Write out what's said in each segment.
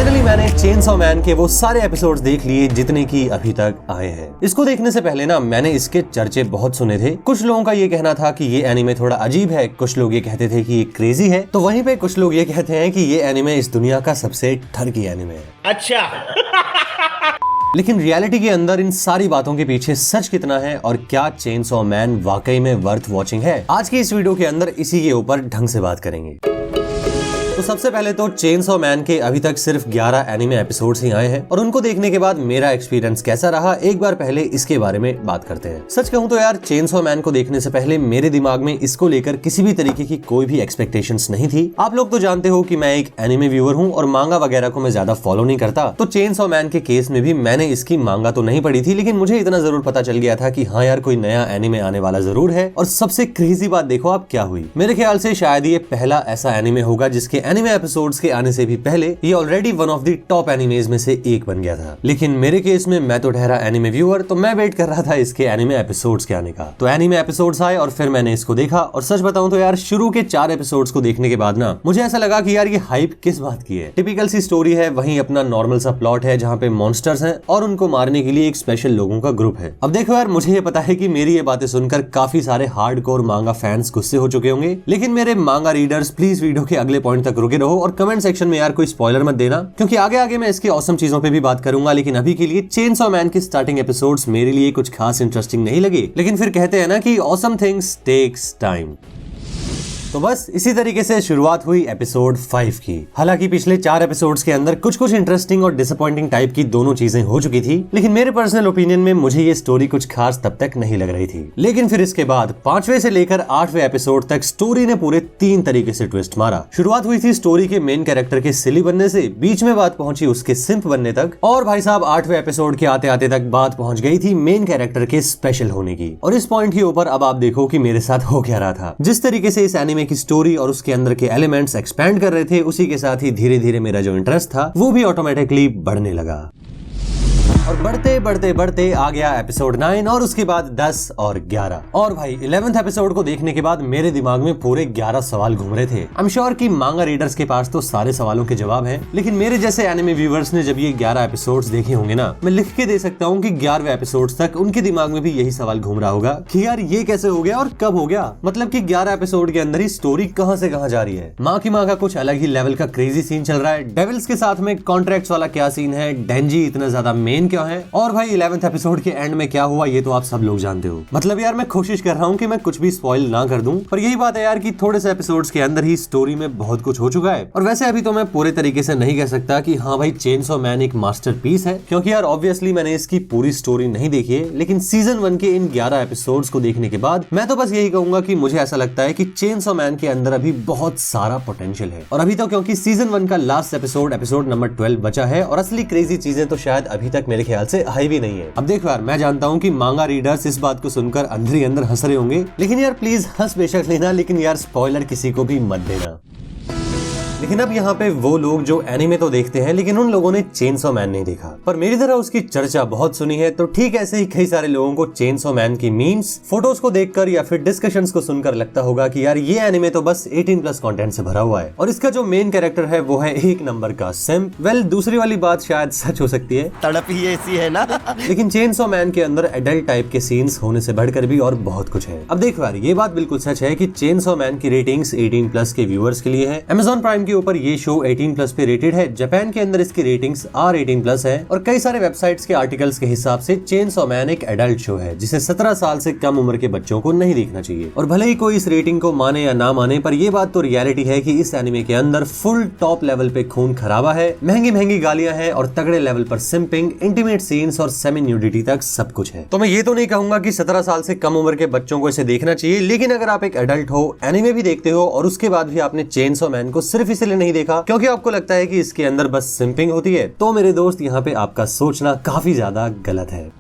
Finally मैंने chainsaw man के वो सारे एपिसोड्स देख लिए जितने की अभी तक आए हैं। इसको देखने से पहले ना मैंने इसके चर्चे बहुत सुने थे। कुछ लोगों का ये कहना था कि ये एनिमे थोड़ा अजीब है, कुछ लोग ये कहते थे कि ये क्रेजी है, तो वहीं पे कुछ लोग ये कहते हैं कि ये एनिमे इस दुनिया का सबसे ठरकी एनिमे है। अच्छा लेकिन रियलिटी के अंदर इन सारी बातों के पीछे सच कितना है और क्या चेनसॉ मैन वाकई में वर्थ वॉचिंग है, आज की इस वीडियो के अंदर इसी के ऊपर ढंग से बात करेंगे। तो सबसे पहले तो चेनसॉ मैन के अभी तक सिर्फ 11 एनिमे एपिसोड्स ही आए हैं और उनको देखने के बाद मेरा एक्सपीरियंस कैसा रहा, एक बार पहले इसके बारे में बात करते हैं। सच कहूं तो यार चेनसॉ मैन को देखने से पहले मेरे दिमाग में इसको लेकर किसी भी तरीके की कोई भी एक्सपेक्टेशंस नहीं थी। आप लोग तो जानते हो कि मैं एक एनिमे व्यूअर हूं और मांगा वगैरह को मैं ज्यादा फॉलो नहीं करता, तो चेनसॉ मैन के केस में भी मैंने इसकी मांगा तो नहीं पढ़ी थी, लेकिन मुझे इतना जरूर पता चल गया था कि हाँ यार कोई नया एनिमे आने वाला जरूर है। और सबसे क्रेजी बात देखो आप क्या हुई, मेरे ख्याल से शायद ये पहला ऐसा एनिमे होगा जिसके एनिमे एपिसोड्स के आने से भी पहले ये already one of the top animes में से एक बन गया था। लेकिन मेरे केस में मैं तो ठहरा एनिमे व्यूअर, तो मैं वेट कर रहा था इसके एनिमे एपिसोड्स के आने का। तो एनिमे एपिसोड्स आए और फिर मैंने इसको देखा और सच बताऊं तो यार शुरू के 4 एपिसोड्स को देखने के बाद ना मुझे ऐसा लगा कि यार ये हाइप किस बात की है। टिपिकल सी स्टोरी है, वहीं अपना नॉर्मल सा प्लॉट है जहाँ पे मॉन्स्टर्स हैं और उनको मारने के लिए एक स्पेशल लोगों का ग्रुप है। अब देखो यार मुझे ये पता है कि मेरी ये बातें सुनकर काफी सारे हार्डकोर मांगा फैंस गुस्से हो चुके होंगे, लेकिन मेरे मांगा रीडर्स प्लीज वीडियो के अगले पॉइंट तक रुके रहो और कमेंट सेक्शन में यार कोई स्पॉइलर मत देना, क्योंकि आगे मैं इसकी ऑसम चीजों पे भी बात करूंगा। लेकिन अभी के लिए चेनसॉ मैन के स्टार्टिंग एपिसोड्स मेरे लिए कुछ खास इंटरेस्टिंग नहीं लगे, लेकिन फिर कहते हैं ना कि ऑसम थिंग्स टेक्स टाइम। तो बस इसी तरीके से शुरुआत हुई एपिसोड 5 की। हालांकि पिछले 4 एपिसोड्स के अंदर कुछ इंटरेस्टिंग और डिसअपॉइंटिंग टाइप की दोनों चीजें हो चुकी थी, लेकिन मेरे पर्सनल ओपिनियन में मुझे ये स्टोरी कुछ खास तब तक नहीं लग रही थी। लेकिन फिर इसके बाद 5वें से लेकर 8वें एपिसोड तक स्टोरी ने पूरे 3 तरीके से ट्विस्ट मारा। शुरुआत हुई थी स्टोरी के मेन कैरेक्टर के सिली बनने से, बीच में बात पहुंची उसके सिंप बनने तक, और भाई साहब 8वें एपिसोड के आते आते तक बात पहुंच गई थी मेन कैरेक्टर के स्पेशल होने की। और इस पॉइंट के ऊपर अब आप देखो कि मेरे साथ हो क्या रहा था। जिस तरीके से इस एनिमे की स्टोरी और के अंदर के एलिमेंट्स एक्सपैंड कर रहे थे, उसी के साथ ही धीरे धीरे मेरा जो इंटरेस्ट था वो भी ऑटोमेटिकली बढ़ने लगा। और बढ़ते आ गया एपिसोड 9 और उसके बाद 10 और 11। और भाई 11th एपिसोड को देखने के बाद मेरे दिमाग में पूरे 11 सवाल घूम रहे थे। आई एम श्योर कि मांगा रीडर्स के पास तो सारे सवालों के जवाब हैं, लेकिन मेरे जैसे एनिमे व्यूअर्स ने जब ये 11 एपिसोड्स देखे होंगे ना, मैं लिख के दे सकता हूँ कि 11वें एपिसोड्स तक उनके दिमाग में भी यही सवाल घूम रहा होगा कि यार ये कैसे हो गया और कब हो गया। मतलब कि 11 एपिसोड के अंदर ही स्टोरी कहाँ से कहाँ जा रही है। माँ की माँ का कुछ अलग ही लेवल का क्रेजी सीन चल रहा है, डेविल्स के साथ में कॉन्ट्रैक्ट्स वाला क्या सीन है, डेंजी इतना ज्यादा मेन क्यों है, और भाई 11th एपिसोड के एंड में क्या हुआ ये तो आप सब लोग जानते हो। मतलब यार मैं कोशिश कर रहा हूँ कि मैं कुछ भी स्पॉइल ना कर दूं, पर यही बात है यार कि थोड़े से एपिसोड्स के अंदर ही स्टोरी में बहुत कुछ हो चुका है। और वैसे अभी तो मैं पूरे तरीके से नहीं कह सकता कि हाँ भाई चेनसॉ मैन एक मास्टरपीस है, क्योंकि यार ऑब्वियसली मैंने इसकी पूरी स्टोरी नहीं देखी है, लेकिन सीजन 1 के इन 11 एपिसोड्स को देखने के बाद मैं तो बस यही कहूंगा कि मुझे ऐसा लगता है कि चेनसॉ मैन के अंदर अभी बहुत सारा पोटेंशियल है। और अभी तो क्योंकि सीजन 1 का लास्ट एपिसोड नंबर 12 बचा है और असली क्रेजी चीजें तो शायद अभी तक मेरे ख्याल से आई भी नहीं है। अब देखो यार मैं जानता हूँ कि मांगा रीडर्स इस बात को सुनकर अंदर ही अंदर हंस रहे होंगे, लेकिन यार प्लीज हंस बेशक लेना, लेकिन यार स्पॉइलर किसी को भी मत देना। लेकिन अब यहाँ पे वो लोग जो एनिमे तो देखते हैं लेकिन उन लोगों ने चेनसॉ मैन नहीं देखा, पर मेरी तरह उसकी चर्चा बहुत सुनी है, तो ठीक ऐसे ही कई सारे लोगों को चेनसॉ मैन की मीम्स, फोटोज को देखकर या फिर डिस्कशंस को सुनकर लगता होगा कि यार ये एनिमे तो बस 18+ कंटेंट से भरा हुआ है और इसका जो मेन कैरेक्टर है वो है एक नंबर का सिम्प। वेल दूसरी वाली बात शायद सच हो सकती है, तड़प ही ऐसी है ना। लेकिन चेनसॉ मैन के अंदर एडल्ट टाइप के सीन्स होने से बढ़कर भी और बहुत कुछ है। अब देखो यार ये बात बिल्कुल सच है कि चेनसॉ मैन की रेटिंग्स 18+ के व्यूअर्स के लिए है। Amazon प्राइम के ऊपर ये शो 18+ पे रेटेड है, जापान के अंदर इसकी रेटिंग्स R18+ है और कई सारे वेबसाइट्स के आर्टिकल्स के हिसाब से चेनसॉ मैन एक एडल्ट शो है जिसे 17 साल से कम उम्र के बच्चों को नहीं देखना चाहिए। और भले ही कोई इस रेटिंग को माने या ना माने, पर ये बात तो रियलिटी है कि इस एनिमे के अंदर फुल टॉप लेवल पे खून खराबा है, महंगी गालियां हैं और तगड़े लेवल पर सिंपिंग, इंटीमेट सीन्स और सेमी न्यूडिटी तक सब कुछ है। तो मैं ये तो नहीं कहूंगा कि 17 साल से कम उम्र के बच्चों को इसे देखना चाहिए, लेकिन अगर आप एक एडल्ट हो, एनिमे भी देखते हो और उसके बाद भी आपने चेनसॉ मैन को सिर्फ इसलिए नहीं देखा क्योंकि आपको लगता है कि इसके अंदर बस सिंपिंग होती है, तो मेरे दोस्त यहाँ पे आपका सोचना काफी ज्यादा गलत है।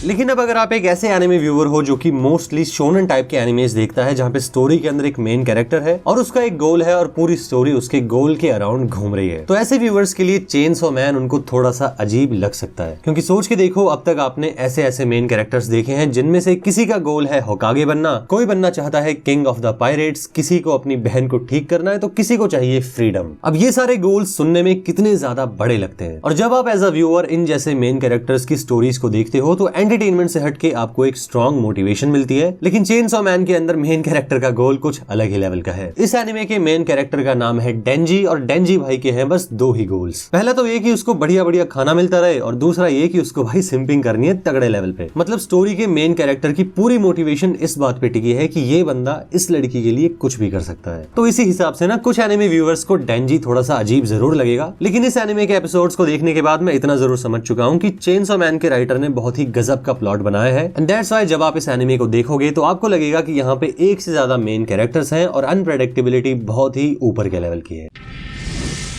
लेकिन अब अगर आप एक ऐसे एनिमे व्यूअर हो जो कि मोस्टली शोनन टाइप के एनिमेज देखता है जहां पे स्टोरी के अंदर एक मेन कैरेक्टर है और उसका एक गोल है और पूरी स्टोरी उसके गोल के अराउंड घूम रही है, तो ऐसे व्यूअर्स के लिए चेनसॉ मैन उनको थोड़ा सा अजीब लग सकता है। क्योंकि सोच के देखो, अब तक आपने ऐसे ऐसे मेन कैरेक्टर्स देखे हैं जिनमें से किसी का गोल है होकागे बनना, कोई बनना चाहता है किंग ऑफ द पायरेट्स, किसी को अपनी बहन को ठीक करना है, तो किसी को चाहिए फ्रीडम। अब ये सारे गोल्स सुनने में कितने ज्यादा बड़े लगते हैं, और जब आप एज अ व्यूअर इन जैसे मेन कैरेक्टर्स की स्टोरीज को देखते हो तो एंटरटेनमेंट से हटके आपको एक स्ट्रॉन्ग मोटिवेशन मिलती है। लेकिन चेनसॉ मैन के अंदर मेन कैरेक्टर का गोल कुछ अलग ही लेवल का है। इस एनिमे के मेन कैरेक्टर का नाम है डेंजी, और डेंजी भाई के हैं बस दो ही गोल्स। पहला तो ये कि उसको बढ़िया बढ़िया खाना मिलता रहे, और दूसरा ये कि उसको भाई सिंपिंग करनी है तगड़े लेवल पे। मतलब स्टोरी के मेन कैरेक्टर की पूरी मोटिवेशन इस बात पे टिकी है कि ये बंदा इस लड़की के लिए कुछ भी कर सकता है। तो इसी हिसाब से ना कुछ एनिमे व्यूअर्स को डेंजी थोड़ा सा अजीब जरूर लगेगा, लेकिन इस एनिमे के एपिसोड्स को देखने के बाद मैं इतना जरूर समझ चुका हूँ कि चेनसॉ मैन के राइटर ने बहुत ही गजब का प्लॉट बनाया है। एंड दैट्स व्हाई जब आप इस एनिमे को देखोगे तो आपको लगेगा कि यहाँ पे एक से ज्यादा मेन कैरेक्टर्स हैं और अनप्रेडिक्टेबिलिटी बहुत ही ऊपर के लेवल की है।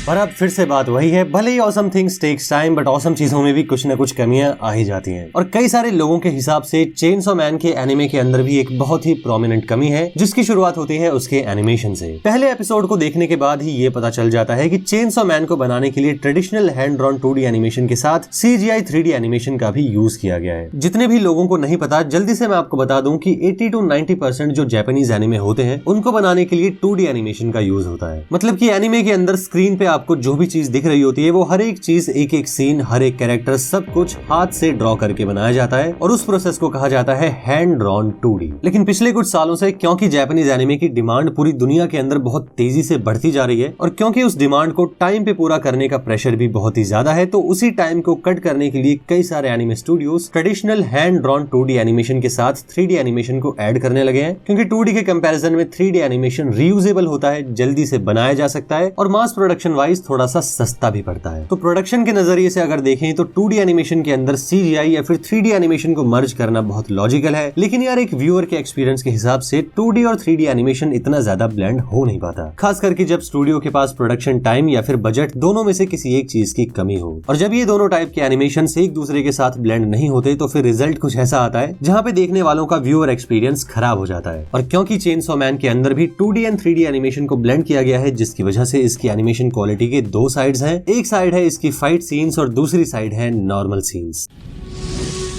और अब फिर से बात वही है, भले ही awesome things takes time, but awesome चीजों में भी कुछ न कुछ कमियां आ ही जाती हैं। और कई सारे लोगों के हिसाब से चेनसॉ मैन के एनिमे के अंदर भी एक बहुत ही प्रोमिनेंट कमी है, जिसकी शुरुआत होती है उसके एनिमेशन से। पहले एपिसोड को देखने के बाद ही ये पता चल जाता है कि चेनसॉ मैन को बनाने के लिए traditional hand drawn 2D animation के साथ CGI 3D एनिमेशन का भी यूज किया गया है। जितने भी लोगों को नहीं पता, जल्दी से मैं आपको बता दूं कि 80 to 90% जो जापानीज एनिमे होते हैं उनको बनाने के लिए 2D एनिमेशन का यूज होता है। मतलब कि एनिमे के अंदर स्क्रीन पे आपको जो भी चीज दिख रही होती है वो हर एक चीज, एक एक सीन, हर एक कैरेक्टर, सब कुछ हाथ से ड्रॉ करके बनाया जाता है, और उस प्रोसेस को कहा जाता है हैंड ड्रॉन 2D। लेकिन पिछले कुछ सालों से क्योंकि जापानीज एनिमे की डिमांड पूरी दुनिया के अंदर बहुत तेजी से बढ़ती जा रही है, और क्योंकि उस डिमांड को टाइम पे पूरा करने का प्रेशर भी बहुत ही ज्यादा है, तो उसी टाइम को कट करने के लिए कई सारे anime studios traditional hand drawn 2D animation के साथ 3D एनिमेशन को ऐड करने लगे हैं। क्योंकि 2D के कंपैरिजन में 3D एनिमेशन रीयूजेबल होता है, जल्दी से बनाया जा सकता है, और मास प्रोडक्शन वाइज थोड़ा सा सस्ता भी पड़ता है। तो प्रोडक्शन के नजरिए से अगर देखें तो 2D एनिमेशन के अंदर CGI या फिर 3D एनिमेशन को मर्ज करना बहुत लॉजिकल है। लेकिन यार एक व्यूअर के एक्सपीरियंस के हिसाब से 2D और 3D एनिमेशन इतना ज्यादा ब्लेंड हो नहीं पाता, खास करके जब स्टूडियो के पास प्रोडक्शन टाइम या फिर बजट दोनों में से किसी एक चीज की कमी हो। और जब ये दोनों टाइप के एनिमेशन एक दूसरे के साथ ब्लेंड नहीं होते तो फिर रिजल्ट कुछ ऐसा आता है जहाँ पे देखने वालों का व्यूअर एक्सपीरियंस खराब हो जाता है। और क्योंकि चेनसॉ मैन के अंदर भी 2D एंड 3D एनिमेशन को ब्लेंड किया गया है, जिसकी वजह से इसकी एनिमेशन क्वालिटी के दो साइड्स हैं। एक साइड है इसकी फाइट सीन्स और दूसरी साइड है नॉर्मल सीन्स।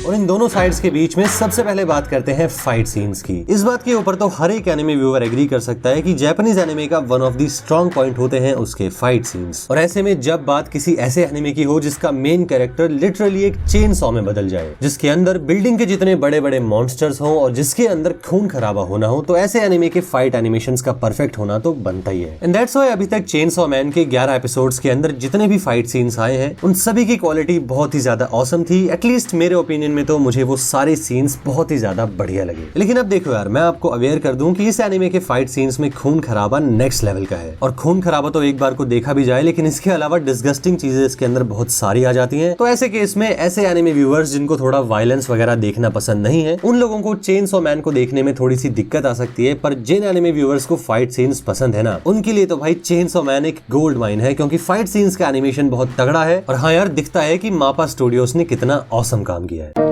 और इन दोनों साइड्स के बीच में सबसे पहले बात करते हैं फाइट सीन्स की। इस बात के ऊपर तो हर एक एनिमे व्यूअर एग्री कर सकता है कि जापानीज एनिमे का one of the strong point होते हैं उसके फाइट सीन्स। और ऐसे में जब बात किसी ऐसे एनिमे की हो जिसका मेन कैरेक्टर लिटरली एक चेनसॉ में बदल जाए, जिसके अंदर बिल्डिंग के जितने बड़े बड़े मॉन्स्टर्स हों और जिसके अंदर खून खराबा होना हो, तो ऐसे एनिमे के फाइट एनिमेशंस का परफेक्ट होना तो बनता ही है। एंड दैट्स व्हाई अभी तक चेनसॉ मैन के 11 एपिसोड्स के अंदर जितने भी फाइट सीन्स आए हैं उन सभी की क्वालिटी बहुत ही ज्यादा ऑसम थी। एटलीस्ट मेरे ओपिनियन में तो मुझे वो सारे सीन्स बहुत ही ज्यादा बढ़िया लगे। लेकिन अब देखो यार, मैं आपको अवेयर कर दूं कि इस एनिमे के फाइट सीन्स में खून खराबा नेक्स्ट लेवल का है। और खून खराबा तो एक बार को देखा भी जाए, लेकिन इसके अलावा डिस्गस्टिंग चीजें इसके अंदर बहुत सारी आ जाती हैं। तो ऐसे केस में ऐसे एनिमे व्यूअर्स जिनको थोड़ा वायलेंस वगैरह देखना पसंद नहीं है, उन लोगों को चेनसॉ मैन को देखने में थोड़ी सी दिक्कत आ सकती है। पर जिन एनिमे व्यूअर्स को फाइट सीन्स पसंद है ना, उनके लिए तो भाई चेनसॉ मैन एक गोल्ड माइन है, क्योंकि फाइट सीन्स का एनिमेशन बहुत तगड़ा है। और हाँ यार, दिखता है कि मापा स्टूडियोज ने कितना ऑसम काम किया है।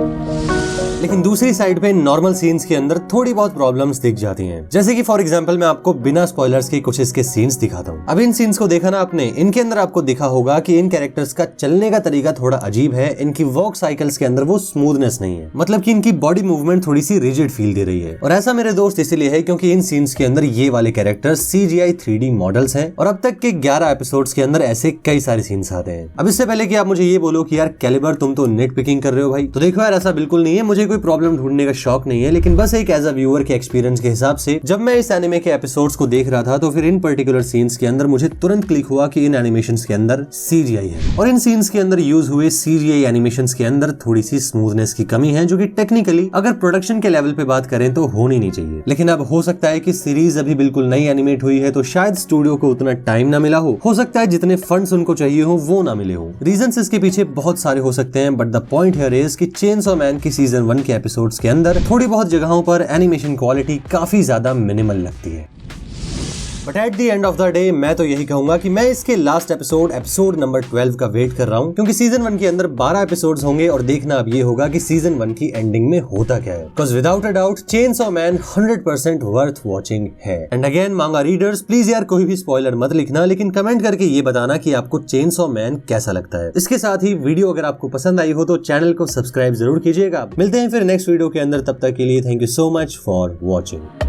लेकिन दूसरी साइड पे नॉर्मल सीन्स के अंदर थोड़ी बहुत प्रॉब्लम्स दिख जाती हैं। जैसे कि फॉर एग्जांपल मैं आपको बिना स्पॉयलर्स के कुछ इसके सीन्स दिखाता हूँ। अब इन सीन्स को देखा ना आपने, इनके अंदर आपको दिखा होगा कि इन कैरेक्टर्स का चलने का तरीका थोड़ा अजीब है। इनकी वॉक साइकिल्स के अंदर वो स्मूथनेस नहीं है, मतलब कि इनकी बॉडी मूवमेंट थोड़ी सी रिजिड फील दे रही है। और ऐसा मेरे दोस्त इसलिए है क्योंकि इन सीन्स के अंदर ये वाले कैरेक्टर्स CGI 3D मॉडल्स हैं। और अब तक के 11 एपिसोड्स के अंदर ऐसे कई सारे सीन्स आते हैं। अब इससे पहले कि आप मुझे ये बोलो कि यार कैलिबर तुम तो नेट पिकिंग कर रहे हो भाई, तो देखो यार, ऐसा बिल्कुल नहीं है। मुझे कोई प्रॉब्लम ढूंढने का शौक नहीं है, लेकिन बस एक एज अ व्यूअर के एक्सपीरियंस के हिसाब से जब मैं इस एनिमे के एपिसोड्स को देख रहा था तो फिर इन पर्टिकुलर सीन्स के अंदर मुझे तुरंत क्लिक हुआ कि इन एनिमेशंस के अंदर CGI है। और इन सीन्स के अंदर यूज हुए CGI एनिमेशंस के अंदर थोड़ी सी स्मूथनेस की कमी है, जो कि टेक्निकली अगर प्रोडक्शन के लेवल पे बात करें तो होनी नहीं चाहिए। लेकिन अब हो सकता है कि सीरीज अभी बिल्कुल नई एनिमेट हुई है, तो शायद स्टूडियो को उतना टाइम ना मिला हो सकता है जितने फंड्स उनको चाहिए हो वो ना मिले हो। रीजंस इसके पीछे बहुत सारे हो सकते हैं, but the point here is कि चेनसॉ मैन की सीजन 1 के एपिसोड्स के अंदर थोड़ी बहुत जगहों पर एनिमेशन क्वालिटी काफी ज्यादा मिनिमल लगती है। But at the end of the day मैं तो यही कहूंगा कि मैं इसके लास्ट एपिसोड नंबर 12 का वेट कर रहा हूं, क्योंकि सीजन 1 के अंदर 12 एपिसोड्स होंगे और देखना अब ये होगा कि सीजन 1 की एंडिंग में होता क्या है। Because without a doubt chainsaw man 100% worth watching है। एंड अगेन मांगा रीडर्स, प्लीज यार कोई भी स्पॉइलर मत लिखना, लेकिन कमेंट करके ये बताना कि आपको चेनसॉ मैन कैसा लगता है। इसके साथ ही वीडियो अगर आपको पसंद आई हो तो चैनल को सब्सक्राइब जरूर कीजिएगा। मिलते हैं फिर नेक्स्ट वीडियो के अंदर, तब तक के लिए thank you so much for watching.